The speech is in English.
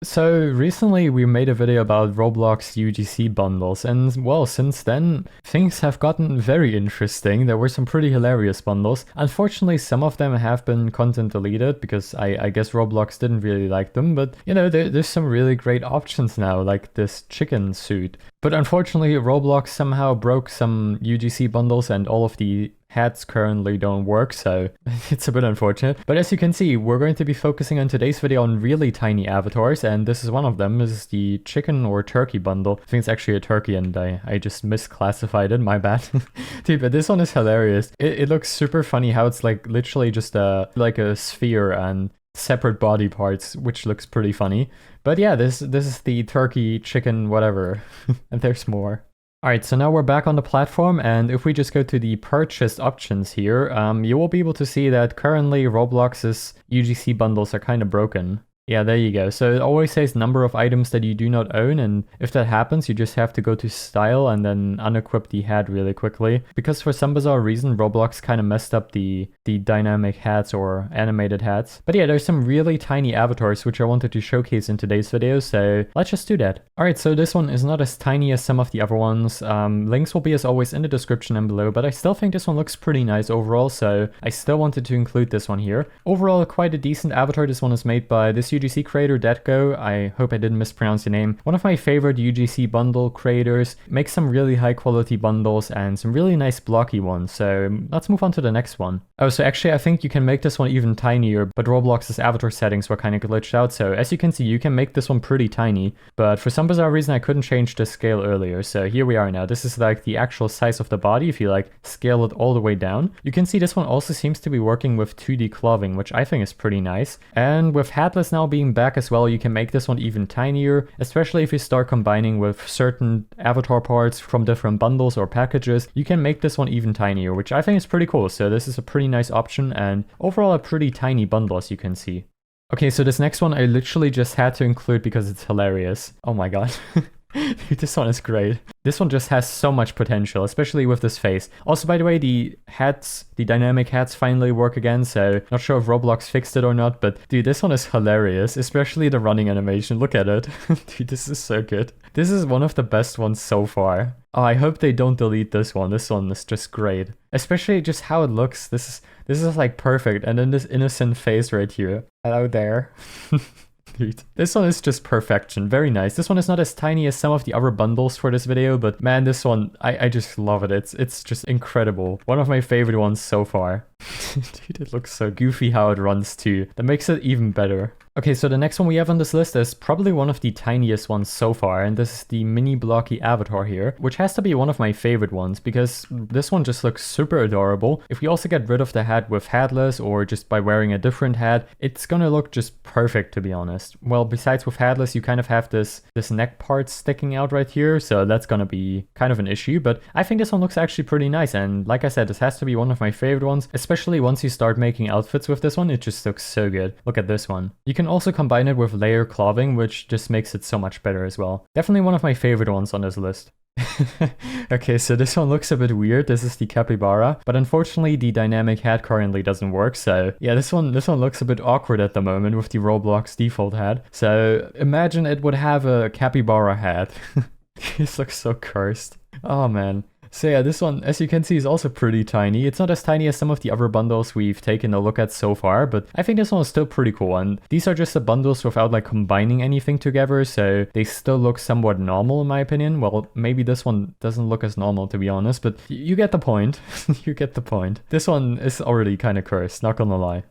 So recently we made a video about Roblox UGC bundles, and well, since then things have gotten very interesting. There were some pretty hilarious bundles. Unfortunately, some of them have been content deleted because I guess Roblox didn't really like them, but you know, there's some really great options now, like this chicken suit. But unfortunately, Roblox somehow broke some UGC bundles and all of the hats currently don't work, so it's a bit unfortunate. But as you can see, we're going to be focusing on today's video on really tiny avatars, and this is one of them. This is the chicken or turkey bundle. I think it's actually a turkey, and I just misclassified it, my bad. Dude, but this one is hilarious. It looks super funny how it's like literally just like a sphere and separate body parts, which looks pretty funny. But yeah, this is the turkey, chicken, whatever. And there's more. Alright, so now we're back on the platform, and if we just go to the purchased options here, you will be able to see that currently Roblox's UGC bundles are kind of broken. Yeah, there you go. So it always says number of items that you do not own, and if that happens, you just have to go to style and then unequip the hat really quickly. Because for some bizarre reason, Roblox kind of messed up the dynamic hats or animated hats. But yeah, there's some really tiny avatars which I wanted to showcase in today's video, so let's just do that. Alright, so this one is not as tiny as some of the other ones. Links will be as always in the description and below, but I still think this one looks pretty nice overall, so I still wanted to include this one here. Overall, quite a decent avatar. This one is made by this UGC creator, dvdko. I hope I didn't mispronounce your name. One of my favorite UGC bundle creators. Makes some really high quality bundles and some really nice blocky ones. So let's move on to the next one. Oh, so actually I think you can make this one even tinier, but Roblox's avatar settings were kind of glitched out. So as you can see, you can make this one pretty tiny, but for some bizarre reason I couldn't change the scale earlier. So here we are now. This is like the actual size of the body. If you like scale it all the way down, you can see this one also seems to be working with 2D clothing, which I think is pretty nice. And with hatless now being back as well, you can make this one even tinier, especially if you start combining with certain avatar parts from different bundles or packages. You can make this one even tinier, which I think is pretty cool. So this is a pretty nice option and overall a pretty tiny bundle, as you can see. Okay, so this next one I literally just had to include because it's hilarious. Oh my god. Dude, this one is great. This one just has so much potential, especially with this face. Also, by the way, the hats, the dynamic hats finally work again, so not sure if Roblox fixed it or not, but dude, this one is hilarious, especially the running animation. Look at it. Dude, this is so good. This is one of the best ones so far. Oh, I hope they don't delete this one. This one is just great. Especially just how it looks. This is like perfect. And then this innocent face right here. Hello there. Dude, this one is just perfection. Very nice. This one is not as tiny as some of the other bundles for this video, but man, this one, I just love it. It's just incredible. One of my favorite ones so far. Dude, it looks so goofy how it runs too. That makes it even better. Okay, so the next one we have on this list is probably one of the tiniest ones so far, and this is the mini blocky avatar here, which has to be one of my favorite ones because this one just looks super adorable. If we also get rid of the hat with hatless or just by wearing a different hat, it's gonna look just perfect, to be honest. Well, besides with hatless, you kind of have this neck part sticking out right here, so that's gonna be kind of an issue, but I think this one looks actually pretty nice, and like I said, this has to be one of my favorite ones, especially once you start making outfits with this one. It just looks so good. Look at this one. You can also combine it with layer clothing, which just makes it so much better as well. Definitely one of my favorite ones on this list. Okay, so this one looks a bit weird. This is the Capybara, but unfortunately the dynamic hat currently doesn't work, so yeah, this one looks a bit awkward at the moment with the Roblox default hat. So imagine it would have a Capybara hat. This looks so cursed. Oh man. So yeah, this one, as you can see, is also pretty tiny. It's not as tiny as some of the other bundles we've taken a look at so far, but I think this one is still pretty cool. And these are just the bundles without like combining anything together, so they still look somewhat normal in my opinion. Well, maybe this one doesn't look as normal, to be honest, but you get the point. You get the point. This one is already kind of cursed, not gonna lie.